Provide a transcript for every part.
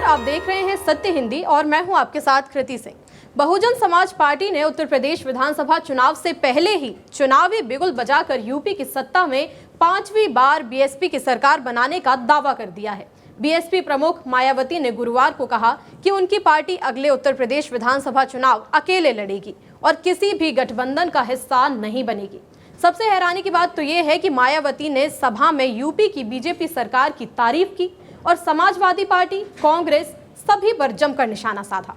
आप देख रहे हैं सत्य हिंदी और मैं हूं आपके साथ कृति सिंह। बहुजन समाज पार्टी ने उत्तर प्रदेश विधानसभा चुनाव से पहले ही चुनावी बिगुल बजाकर यूपी की सत्ता में 5वीं बार बीएसपी की सरकार बनाने का दावा कर दिया है। बीएसपी प्रमुख मायावती ने गुरुवार को कहा कि उनकी पार्टी अगले उत्तर प्रदेश विधानसभा चुनाव अकेले लड़ेगी और किसी भी गठबंधन का हिस्सा नहीं बनेगी। सबसे हैरानी की बात तो ये है कि मायावती ने सभा में यूपी की बीजेपी सरकार की तारीफ की और समाजवादी पार्टी, कांग्रेस सभी पर जमकर निशाना साधा।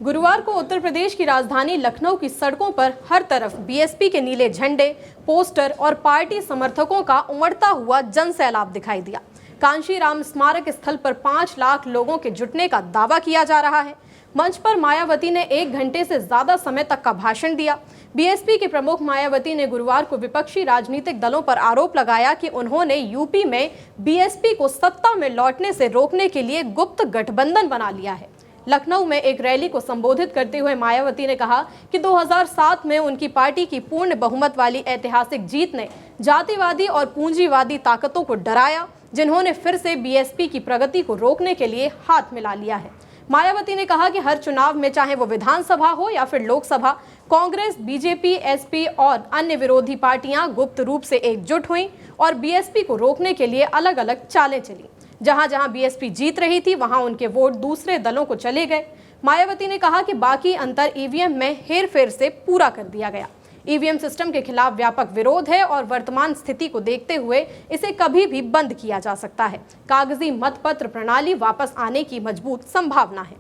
गुरुवार को उत्तर प्रदेश की राजधानी लखनऊ की सड़कों पर हर तरफ बीएसपी के नीले झंडे, पोस्टर और पार्टी समर्थकों का उमड़ता हुआ जनसैलाब दिखाई दिया। कांशीराम स्मारक स्थल पर 5 लाख लोगों के जुटने का दावा किया जा रहा है। मंच पर मायावती ने 1 घंटे से ज्यादा समय तक का भाषण दिया। बीएसपी के प्रमुख मायावती ने गुरुवार को विपक्षी राजनीतिक दलों पर आरोप लगाया कि उन्होंने यूपी में बीएसपी को सत्ता में लौटने से रोकने के लिए गुप्त गठबंधन बना लिया है। लखनऊ में एक रैली को संबोधित करते हुए मायावती ने कहा कि 2007 में उनकी पार्टी की पूर्ण बहुमत वाली ऐतिहासिक जीत ने जातिवादी और पूंजीवादी ताकतों को डराया, जिन्होंने फिर से बीएसपी की प्रगति को रोकने के लिए हाथ मिला लिया है। मायावती ने कहा कि हर चुनाव में, चाहे वो विधानसभा हो या फिर लोकसभा, कांग्रेस, बीजेपी, एसपी और अन्य विरोधी पार्टियां गुप्त रूप से एकजुट हुईं और बीएसपी को रोकने के लिए अलग अलग चालें चली। जहां जहां बीएसपी जीत रही थी, वहां उनके वोट दूसरे दलों को चले गए। मायावती ने कहा कि बाकी अंतर ईवीएम में हेरफेर से पूरा कर दिया गया। ईवीएम सिस्टम के खिलाफ व्यापक विरोध है और वर्तमान स्थिति को देखते हुए इसे कभी भी बंद किया जा सकता है। कागजी मतपत्र प्रणाली वापस आने की मजबूत संभावना है।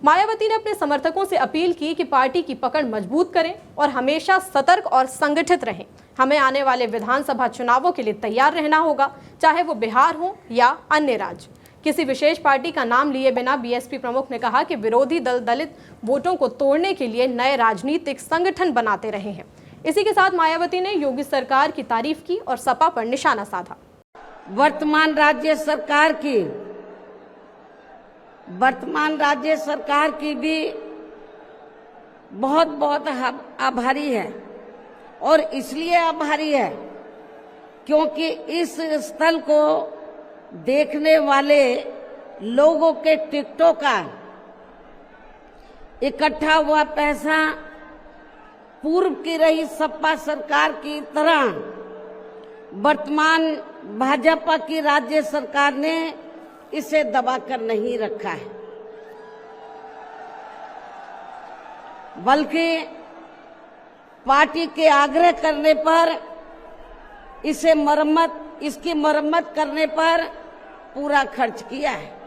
मायावती ने अपने समर्थकों से अपील की कि पार्टी की पकड़ मजबूत करें और हमेशा सतर्क और संगठित रहें। हमें आने वाले विधानसभा चुनावों के लिए तैयार रहना होगा, चाहे वो बिहार हो या अन्य राज्य। किसी विशेष पार्टी का नाम लिए बिना बीएसपी प्रमुख ने कहा कि विरोधी दल दलित वोटों को तोड़ने के लिए नए राजनीतिक संगठन बनाते रहे हैं। इसी के साथ मायावती ने योगी सरकार की तारीफ की और सपा पर निशाना साधा। वर्तमान राज्य सरकार की भी बहुत आभारी है और इसलिए आभारी है क्योंकि इस स्थल को देखने वाले लोगों के टिकटों का इकट्ठा हुआ पैसा पूर्व की रही सपा सरकार की तरह वर्तमान भाजपा की राज्य सरकार ने इसे दबाकर नहीं रखा है, बल्कि पार्टी के आग्रह करने पर इसकी मरम्मत करने पर पूरा खर्च किया है।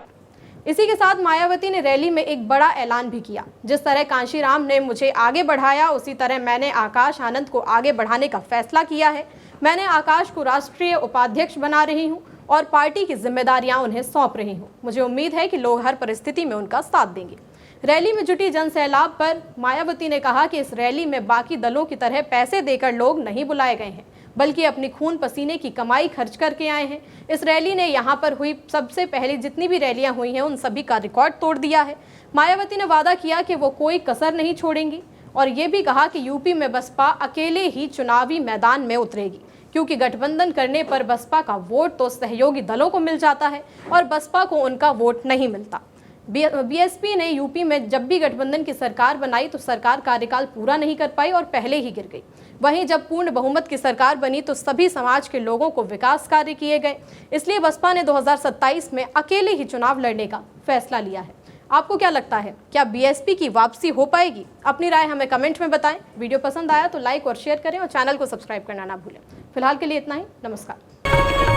इसी के साथ मायावती ने रैली में एक बड़ा ऐलान भी किया। जिस तरह कांशीराम ने मुझे आगे बढ़ाया, उसी तरह मैंने आकाश आनंद को आगे बढ़ाने का फैसला किया है। मैंने आकाश को राष्ट्रीय उपाध्यक्ष बना रही हूं और पार्टी की जिम्मेदारियां उन्हें सौंप रही हूं। मुझे उम्मीद है कि लोग हर परिस्थिति में उनका साथ देंगे। रैली में जुटी जनसैलाब पर मायावती ने कहा कि इस रैली में बाकी दलों की तरह पैसे देकर लोग नहीं बुलाए गए हैं, बल्कि अपनी खून पसीने की कमाई खर्च करके आए हैं। इस रैली ने यहाँ पर हुई सबसे पहले जितनी भी रैलियां हुई हैं उन सभी का रिकॉर्ड तोड़ दिया है। मायावती ने वादा किया कि वो कोई कसर नहीं छोड़ेंगी और ये भी कहा कि यूपी में बसपा अकेले ही चुनावी मैदान में उतरेगी, क्योंकि गठबंधन करने पर बसपा का वोट तो सहयोगी दलों को मिल जाता है और बसपा को उनका वोट नहीं मिलता। बीएसपी ने यूपी में जब भी गठबंधन की सरकार बनाई तो सरकार कार्यकाल पूरा नहीं कर पाई और पहले ही गिर गई। वहीं जब पूर्ण बहुमत की सरकार बनी तो सभी समाज के लोगों को विकास कार्य किए गए। इसलिए बसपा ने 2027 में अकेले ही चुनाव लड़ने का फैसला लिया है। आपको क्या लगता है, क्या बीएसपी की वापसी हो पाएगी? अपनी राय हमें कमेंट में बताएं। वीडियो पसंद आया तो लाइक और शेयर करें और चैनल को सब्सक्राइब करना ना भूलें। फिलहाल के लिए इतना ही। नमस्कार।